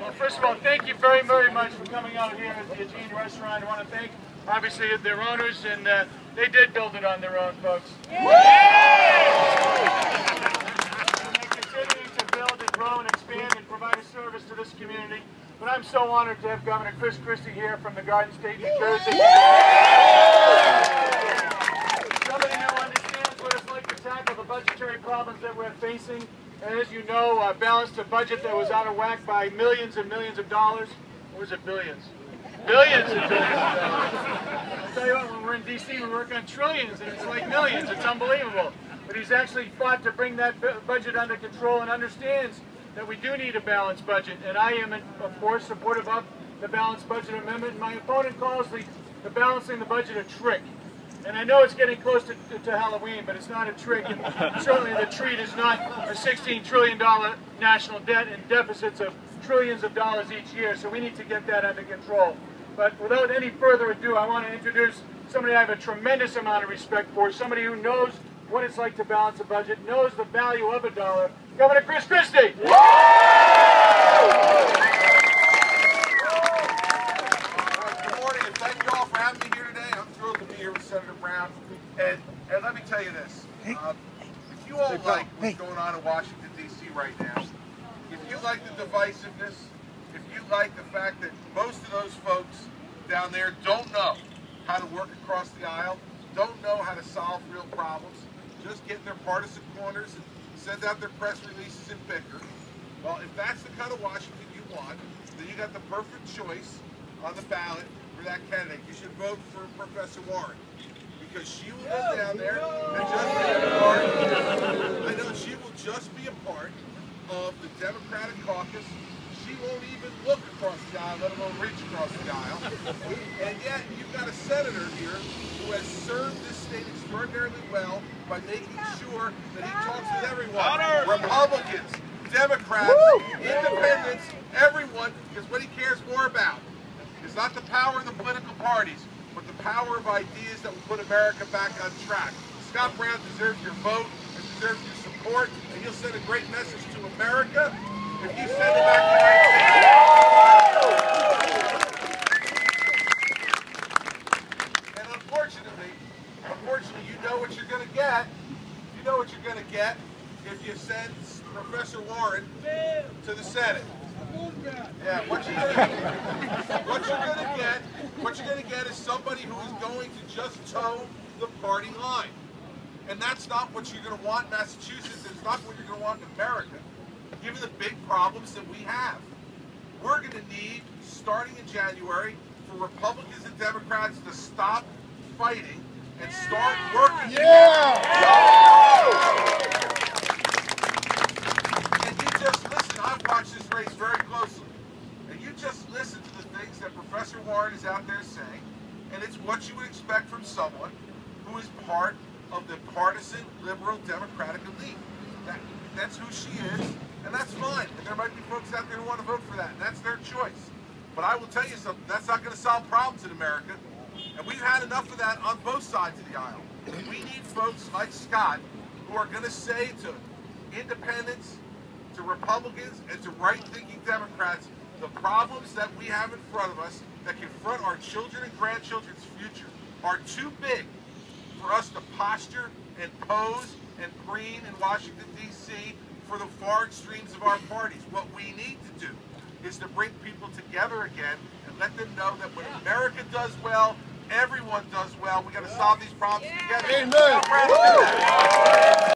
Well, first of all, thank you very, very much for coming out here at the Aegean restaurant. I want to thank, obviously, their owners, and they did build it on their own, folks. Yeah. And they're continuing to build and grow and expand and provide a service to this community. But I'm so honored to have Governor Christie here from the Garden State, New Jersey. Somebody who understands what it's like to tackle the budgetary problems that we're facing. And as you know, balanced a budget that was out of whack by millions and millions of dollars. Or was it billions? Billions and billions of dollars. I'll tell you what, when we're in D.C., we work on trillions, and it's like millions. It's unbelievable. But he's actually fought to bring that budget under control and understands that we do need a balanced budget. And I am, of course, supportive of the balanced budget amendment. And my opponent calls the balancing the budget a trick. And I know it's getting close to Halloween, but it's not a trick. And certainly the treat is not a $16 trillion national debt and deficits of trillions of dollars each year. So we need to get that under control. But without any further ado, I want to introduce somebody I have a tremendous amount of respect for, somebody who knows what it's like to balance a budget, knows the value of a dollar, Governor Christie. Senator Brown, and let me tell you this, if you all like what's going on in Washington, D.C. right now, if you like the divisiveness, if you like the fact that most of those folks down there don't know how to work across the aisle, don't know how to solve real problems, just get in their partisan corners and send out their press releases and bicker, well, if that's the kind of Washington you want, then you got the perfect choice on the ballot for that candidate. You should vote for Professor Warren. Because she will go down there and just be a part. I know she will just be a part of the Democratic caucus. She won't even look across the aisle, let alone reach across the aisle. And yet, you've got a senator here who has served this state extraordinarily well by making sure that he talks with everyone. Republicans, Democrats, Independents, everyone, because what he cares more about is not the power of the political parties, but the power of ideas that will put America back on track. Scott Brown deserves your vote and deserves your support, and you'll send a great message to America if you send it back to the United States. And unfortunately, you know what you're going to get. You know what you're going to get if you send Professor Warren to the Senate. Yeah, what you're going to get is somebody who is going to just toe the party line. And that's not what you're going to want in Massachusetts. It's not what you're going to want in America, given the big problems that we have. We're going to need, starting in January, for Republicans and Democrats to stop fighting and start working together. And you just listen, I've watched this race very closely. And you just listen to the things that Professor Warren is out there saying, and it's what you would expect from someone who is part of the partisan, liberal, democratic elite. That's who she is, and that's fine. And there might be folks out there who want to vote for that, and that's their choice. But I will tell you something, that's not going to solve problems in America. And we've had enough of that on both sides of the aisle. We need folks like Scott who are going to say to independents, to Republicans, and to right-thinking Democrats, the problems that we have in front of us that confront our children and grandchildren's future are too big for us to posture and pose and preen in Washington, D.C. for the far extremes of our parties. What we need to do is to bring people together again and let them know that when America does well, everyone does well. We got to solve these problems together. Amen.